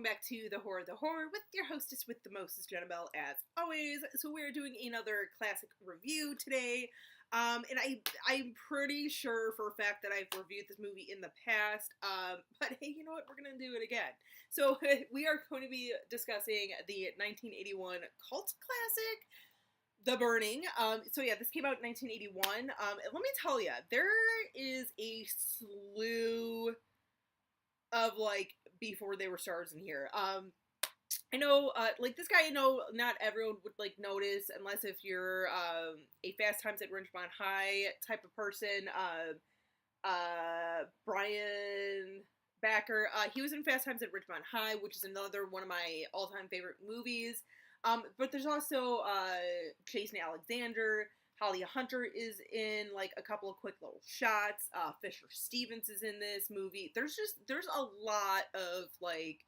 back to The Horror with your hostess with the mostest, Jenna as always. So we're doing another classic review today. And I'm pretty sure for a fact that I've reviewed this movie in the past. But hey, you know what? We're going to do it again. So we are going to be discussing the 1981 cult classic, The Burning. So yeah, this came out in 1981. And let me tell you, there is a slew of like before they were stars in here. I know, like this guy, I know not everyone would like notice unless if you're a Fast Times at Ridgemont High type of person. Brian Backer, he was in Fast Times at Ridgemont High, which is another one of my all-time favorite movies. But there's also Jason Alexander. Holly Hunter is in like a couple of quick little shots. Fisher Stevens is in this movie. There's a lot of like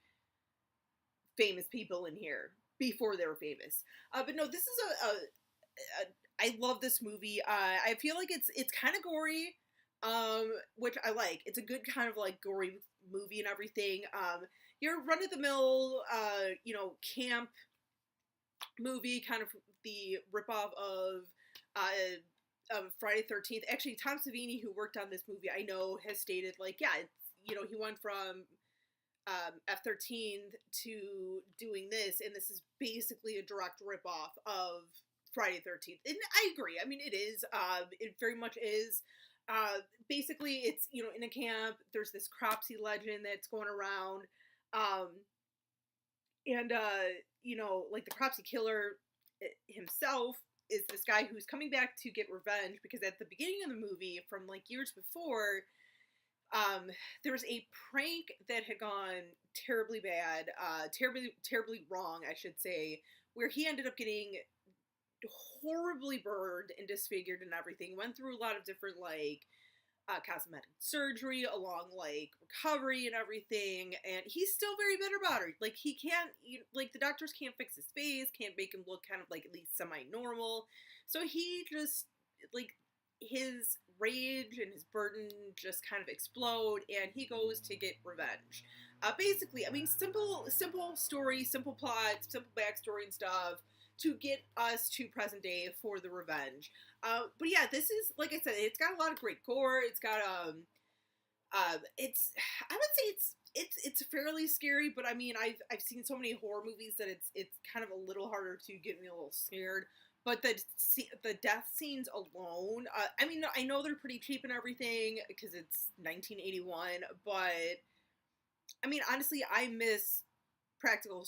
famous people in here before they were famous. But no, this is I love this movie. I feel like it's kind of gory, which I like. It's a good kind of like gory movie and everything. Your run of the mill, camp movie, kind of the ripoff of Friday the 13th. Actually, Tom Savini, who worked on this movie, I know has stated like, yeah, he went from F-13 to doing this, and this is basically a direct ripoff of Friday the 13th. And I agree. I mean, it is. It very much is. Basically, it's, in a camp, there's this Cropsey legend that's going around. Like the Cropsey killer himself is this guy who's coming back to get revenge because at the beginning of the movie, from like years before, there was a prank that had gone terribly bad, terribly wrong, I should say, where he ended up getting horribly burned and disfigured and everything. Went through a lot of different like cosmetic surgery along like recovery and everything, and he's still very bitter about it. Like he can't, like the doctors can't fix his face, can't make him look kind of like at least semi-normal. So he just like his rage and his burden just kind of explode, and he goes to get revenge. Basically, I mean, simple story, simple plot, simple backstory and stuff to get us to present day for the revenge. But yeah, this is, like I said, it's got a lot of great gore. It's got I would say it's fairly scary, but I mean, I've seen so many horror movies that it's kind of a little harder to get me a little scared. But the death scenes alone, I mean, I know they're pretty cheap and everything because it's 1981, but I mean, honestly, I miss practical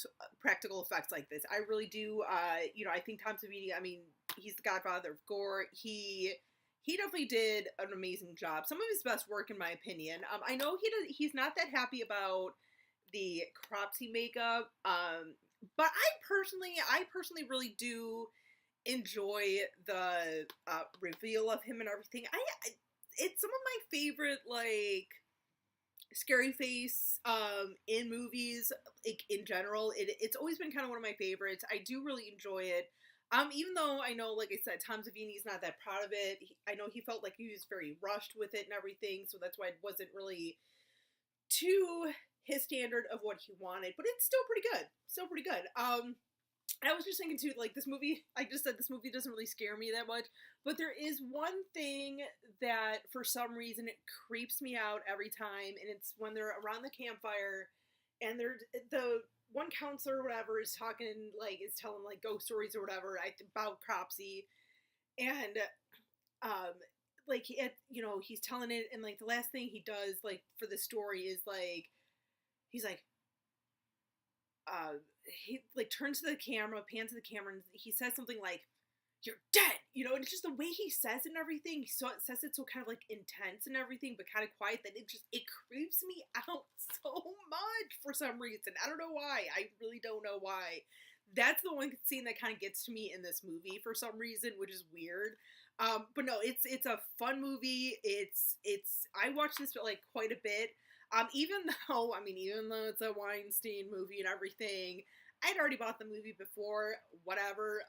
effects like this. I really do. I think Tom Savini, I mean, he's the godfather of gore. He definitely did an amazing job. Some of his best work, in my opinion. I know he's not that happy about the Cropsey makeup, but I personally really do enjoy the reveal of him and everything. It's some of my favorite like scary face in movies, like in general. It's always been kind of one of my favorites. I do really enjoy it. Even though I know, like I said, Tom Savini's not that proud of it. I know he felt like he was very rushed with it and everything, so that's why it wasn't really to his standard of what he wanted. But it's still pretty good. I was just thinking too, like this movie, I just said this movie doesn't really scare me that much, but there is one thing that for some reason it creeps me out every time, and it's when they're around the campfire and the one counselor or whatever is talking, like is telling like ghost stories or whatever about Cropsey, and like he's telling it, and like the last thing he does like for the story is like he's like he like turns to the camera, pans to the camera, and he says something like, "You're dead," and it's just the way he says it and everything. He says it so kind of like intense and everything, but kind of quiet that it creeps me out so much for some reason. I don't know why. I really don't know why. That's the one scene that kind of gets to me in this movie for some reason, which is weird. But no, it's a fun movie. I watched this like quite a bit. Even though it's a Weinstein movie and everything, I'd already bought the movie before, whatever,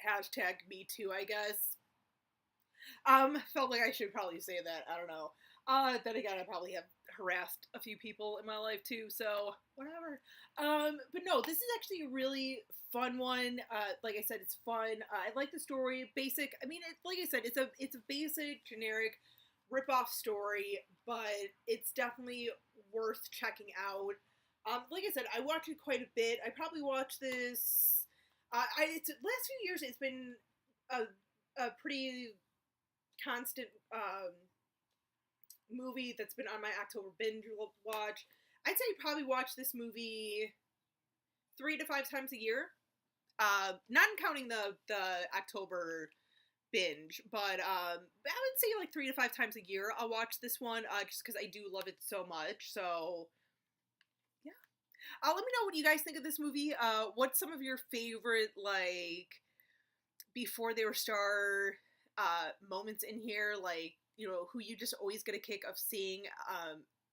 hashtag me too, I guess. Felt like I should probably say that, I don't know. Then again, I probably have harassed a few people in my life too, so whatever. But no, this is actually a really fun one. Like I said, it's fun. I like the story. Basic. I mean, like I said, it's a basic, generic rip-off story, but it's definitely worth checking out. Like I said, I watch it quite a bit. I probably watch this. It's last few years. It's been a pretty constant movie that's been on my October binge watch. I'd say I probably watch this movie 3 to 5 times a year. Not counting the October binge, but I would say like 3 to 5 times a year I'll watch this one, just because I do love it so much. So yeah, let me know what you guys think of this movie. What's some of your favorite, like, before they were star moments in here, like, you know, who you just always get a kick of seeing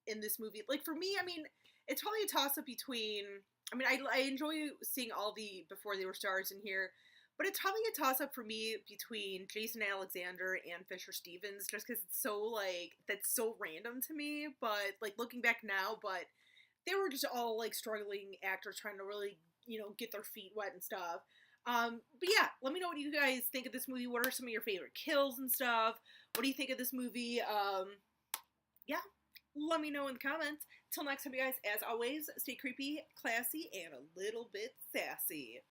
in this movie. Like, for me, I mean, it's probably a toss-up between, I mean, I enjoy seeing all the before they were stars in here, but it's probably a toss-up for me between Jason Alexander and Fisher Stevens, just because it's so, like, that's so random to me, but, like, looking back now, but they were just all, like, struggling actors trying to really, you know, get their feet wet and stuff. But yeah, let me know what you guys think of this movie. What are some of your favorite kills and stuff? What do you think of this movie? Yeah, let me know in the comments. Till next time, you guys, as always, stay creepy, classy, and a little bit sassy.